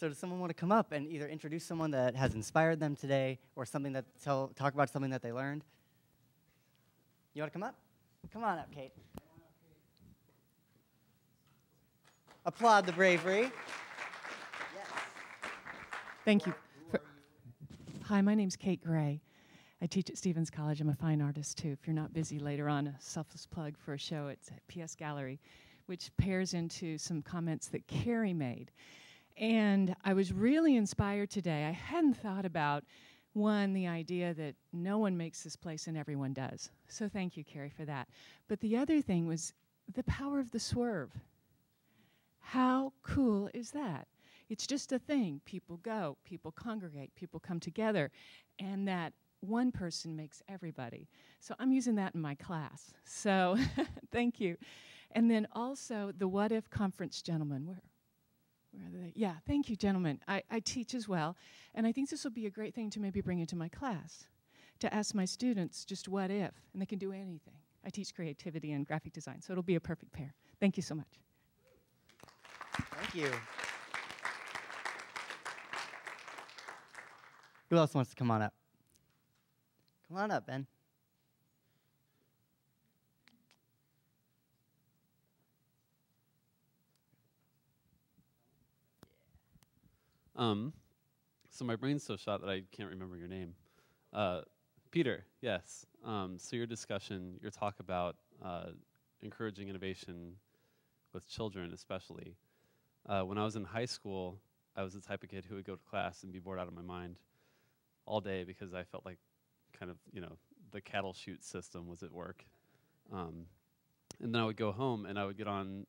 So does someone want to come up and either introduce someone that has inspired them today or something that talk about something that they learned? You want to come up? Come on up, Kate. Applaud the bravery. Yes. Thank you. Hi, my name's Kate Gray. I teach at Stevens College. I'm a fine artist, too. If you're not busy later on, a selfless plug for a show at PS Gallery, which pairs into some comments that Carrie made. And I was really inspired today. I hadn't thought about, one, the idea that no one makes this place and everyone does. So thank you, Carrie, for that. But the other thing was the power of the swerve. How cool is that? It's just a thing. People go, people congregate, people come together, and that one person makes everybody. So I'm using that in my class. So thank you. And then also the What If Conference gentlemen. Where are they? Yeah, thank you, gentlemen. I teach as well, and I think this will be a great thing to maybe bring into my class, to ask my students just what if, and they can do anything. I teach creativity and graphic design, so it'll be a perfect pair. Thank you so much. Thank you. Who else wants to come on up? Come on up, Ben. So my brain's so shot that I can't remember your name. Peter, yes. So your discussion, your talk about encouraging innovation with children especially. When I was in high school, I was the type of kid who would go to class and be bored out of my mind all day because I felt like kind of, the cattle chute system was at work. And then I would go home and I would get on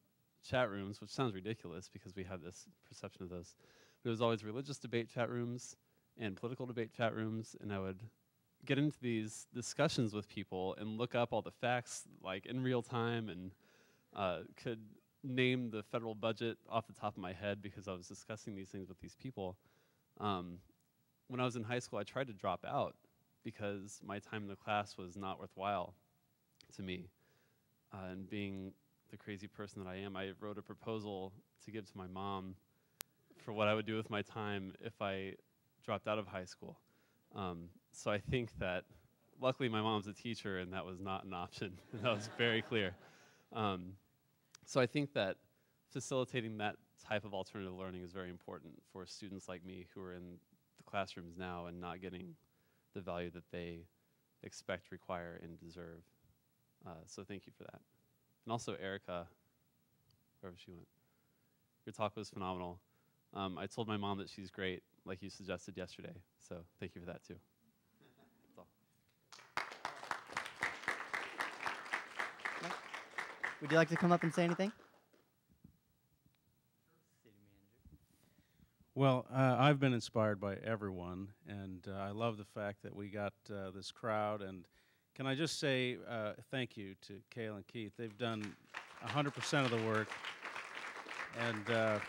chat rooms, which sounds ridiculous because we have this perception of those. But it was always religious debate chat rooms and political debate chat rooms, and I would get into these discussions with people and look up all the facts like in real time and could name the federal budget off the top of my head because I was discussing these things with these people. When I was in high school, I tried to drop out because my time in the class was not worthwhile to me. And being the crazy person that I am, I wrote a proposal to give to my mom for what I would do with my time if I dropped out of high school. So I think that, luckily my mom's a teacher and that was not an option. That was very clear. So I think that facilitating that type of alternative learning is very important for students like me who are in the classrooms now and not getting the value that they expect, require, and deserve. So thank you for that. And also Erica, wherever she went. Your talk was phenomenal. I told my mom that she's great, like you suggested yesterday. So thank you for that too. That's all. Would you like to come up and say anything? Well, I've been inspired by everyone, and I love the fact that we got this crowd. And can I just say thank you to Cale and Keith. They've done 100% of the work. And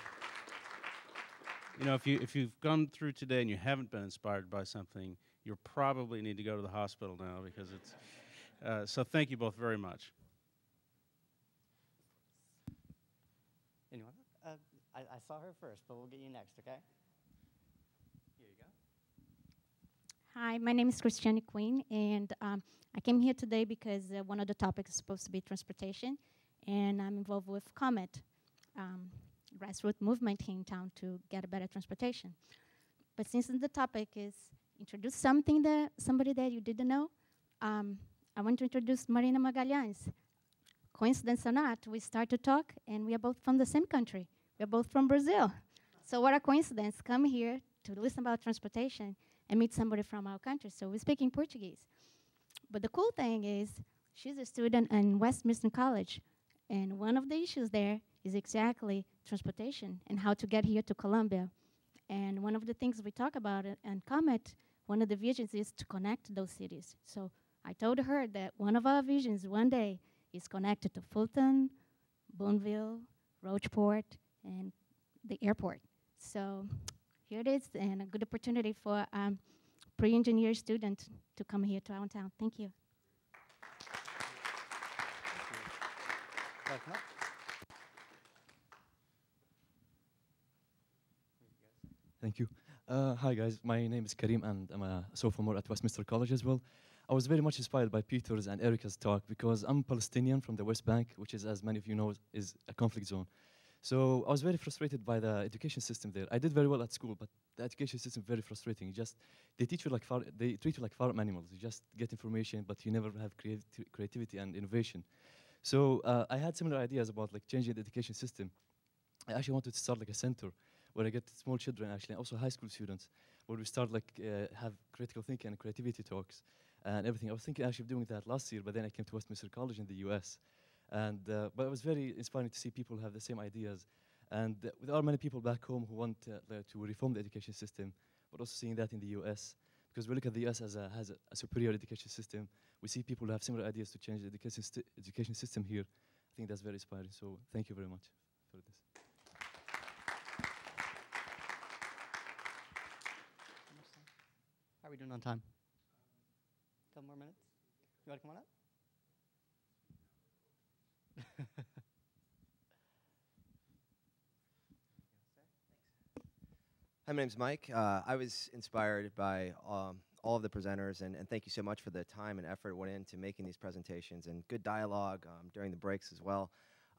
if you've gone through today and you haven't been inspired by something, you probably need to go to the hospital now because it's. So thank you both very much. Anyone? I saw her first, but we'll get you next, okay? Here you go. Hi, my name is Christiane Quinn, and I came here today because one of the topics is supposed to be transportation, and I'm involved with COMET, grassroots movement here in town to get a better transportation. But since the topic is introduce somebody that you didn't know, I want to introduce Marina Magalhães. Coincidence or not, we start to talk, and we are both from the same country. We're both from Brazil. So what a coincidence, come here to listen about transportation and meet somebody from our country. So we speak in Portuguese. But the cool thing is, she's a student in Westminster College, and one of the issues there is exactly transportation and how to get here to Colombia. And one of the things we talk about and COMET, one of the visions is to connect those cities. So I told her that one of our visions one day is connected to Fulton, Boonville, Rocheport, and the airport. So here it is, and a good opportunity for pre-engineer student to come here to our town. Thank you. Thank you. Hi guys, my name is Karim and I'm a sophomore at Westminster College as well. I was very much inspired by Peter's and Erica's talk because I'm Palestinian from the West Bank, which is, as many of you know, is a conflict zone. So I was very frustrated by the education system there. I did very well at school, but the education system is very frustrating. They teach you like they treat you like farm animals. You just get information, but you never have creativity and innovation. So I had similar ideas about like changing the education system. I actually wanted to start like a center where I get small children actually, and also high school students, where we start like have critical thinking and creativity talks and everything. I was thinking actually of doing that last year, but then I came to Westminster College in the US. And but it was very inspiring to see people have the same ideas. And there are many people back home who want to reform the education system, but also seeing that in the US. Because we look at the US as has a superior education system. We see people who have similar ideas to change the education system here. I think that's very inspiring. So thank you very much for this. How are we doing on time? A couple more minutes? You want to come on up? Hi, my name's Mike. I was inspired by all of the presenters, and thank you so much for the time and effort went into making these presentations, and good dialogue during the breaks as well.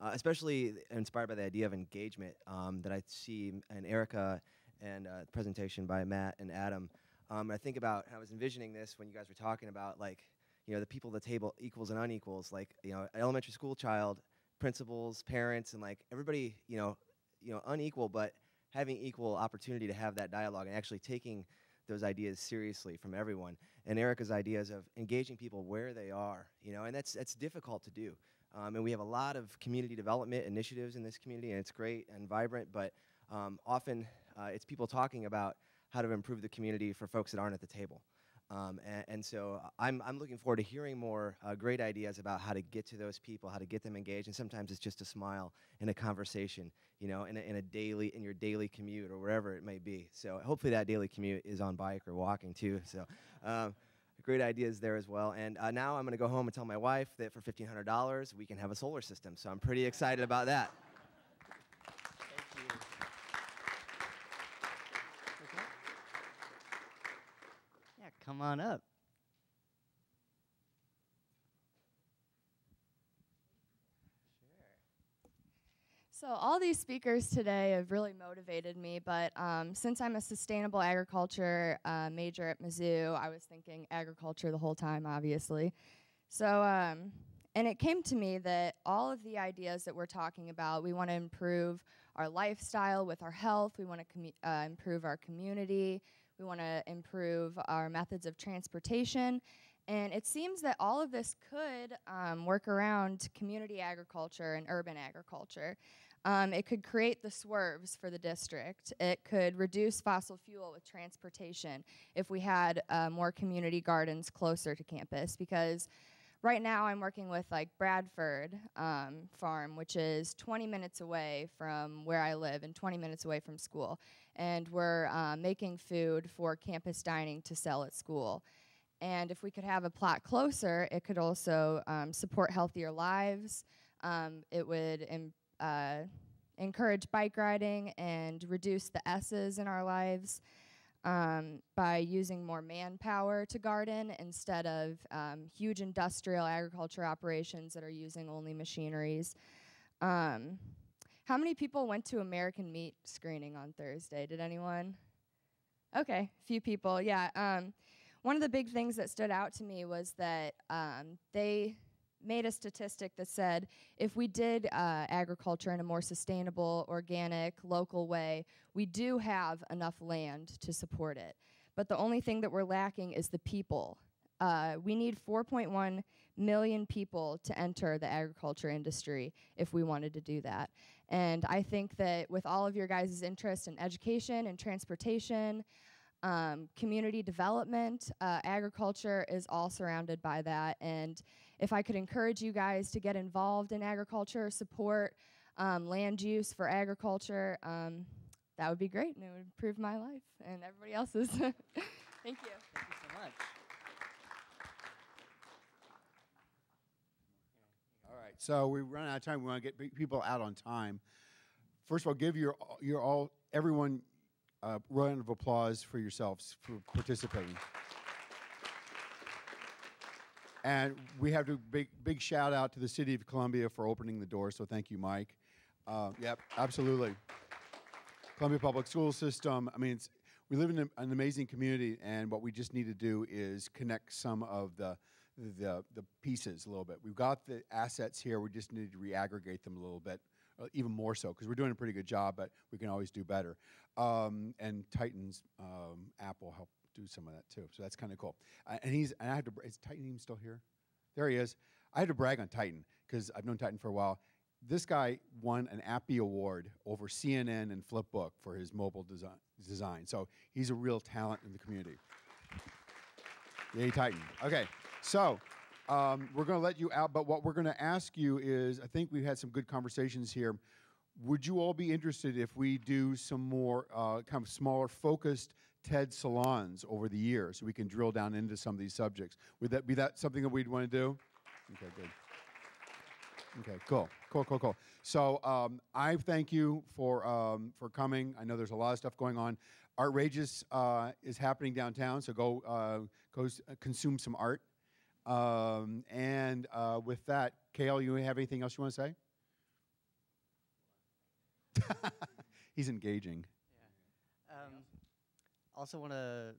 Especially inspired by the idea of engagement that I see in Erica and the presentation by Matt and Adam. I think about, I was envisioning this when you guys were talking about, like, you know, the people at the table, equals and unequals, like, you know, elementary school child, principals, parents, and like everybody, you know, unequal, but having equal opportunity to have that dialogue and actually taking those ideas seriously from everyone. And Erica's ideas of engaging people where they are, you know, and that's difficult to do. And we have a lot of community development initiatives in this community, and it's great and vibrant, but often it's people talking about how to improve the community for folks that aren't at the table. And so I'm looking forward to hearing more great ideas about how to get to those people, how to get them engaged, and sometimes it's just a smile in a conversation, you know, in your daily commute or wherever it may be. So hopefully that daily commute is on bike or walking too. So great ideas there as well. And now I'm going to go home and tell my wife that for $1,500 we can have a solar system. So I'm pretty excited about that. Come on up. So all these speakers today have really motivated me, but since I'm a sustainable agriculture major at Mizzou, I was thinking agriculture the whole time, obviously. So, and it came to me that all of the ideas that we're talking about, we want to improve our lifestyle with our health, we want to improve our community, we want to improve our methods of transportation, and it seems that all of this could work around community agriculture and urban agriculture. It could create the swerves for the district. It could reduce fossil fuel with transportation if we had more community gardens closer to campus, because right now I'm working with like Bradford Farm, which is 20 minutes away from where I live and 20 minutes away from school. And we're making food for campus dining to sell at school. And if we could have a plot closer, it could also support healthier lives. It would encourage bike riding and reduce the S's in our lives by using more manpower to garden instead of huge industrial agriculture operations that are using only machineries. How many people went to American Meat screening on Thursday? Did anyone? Okay, a few people, yeah. One of the big things that stood out to me was that they made a statistic that said if we did agriculture in a more sustainable, organic, local way, we do have enough land to support it. But the only thing that we're lacking is the people. We need 4.1 million people to enter the agriculture industry if we wanted to do that. And I think that with all of your guys' interest in education and transportation, community development, agriculture is all surrounded by that. And if I could encourage you guys to get involved in agriculture, support land use for agriculture, that would be great, and it would improve my life and everybody else's. Thank you. Thank you so much. All right, so we run out of time. We want to get people out on time. First of all, give everyone a round of applause for yourselves for participating. And we have to big shout out to the City of Columbia for opening the door. So thank you, Mike. Yep, absolutely. Columbia Public School System. I mean, we live in an amazing community, and what we just need to do is connect some of the pieces a little bit. We've got the assets here. We just need to re-aggregate them a little bit, even more so, because we're doing a pretty good job, but we can always do better. And Titan's app will help do some of that too. So that's kind of cool. And I had to. Is Titan even still here? There he is. I had to brag on Titan because I've known Titan for a while. This guy won an Appy Award over CNN and Flipbook for his mobile design. So he's a real talent in the community. Yay, Titan. Okay, so we're going to let you out, but what we're going to ask you is, I think we've had some good conversations here. Would you all be interested if we do some more kind of smaller, focused TED salons over the years so we can drill down into some of these subjects? Would that be something that we'd want to do? Okay, good. Okay, cool. So I thank you for coming. I know there's a lot of stuff going on. Artrageous is happening downtown, so go consume some art. And with that, Kale, you have anything else you want to say? He's engaging. Yeah. Also want to,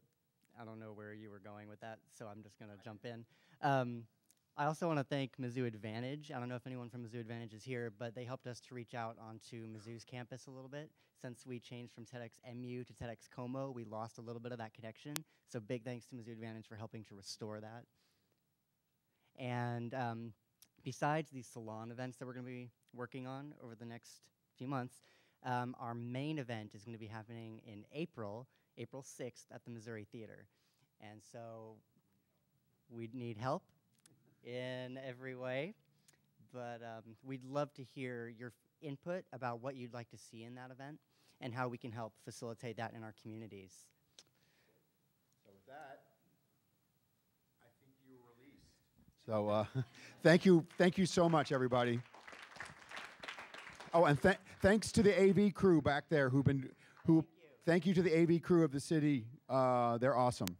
I don't know where you were going with that, so I'm just going to jump in. I also want to thank Mizzou Advantage. I don't know if anyone from Mizzou Advantage is here, but they helped us to reach out onto Mizzou's campus a little bit. Since we changed from TEDxMU to TEDxCoMo, we lost a little bit of that connection. So big thanks to Mizzou Advantage for helping to restore that. And besides these salon events that we're going to be working on over the next few months, our main event is going to be happening in April 6th at the Missouri Theater. And so we need help in every way, but we'd love to hear your input about what you'd like to see in that event and how we can help facilitate that in our communities. So with that, I think you're released. So thank you so much, everybody. Oh, and thanks to the AV crew back there thank you to the AV crew of the city. They're awesome.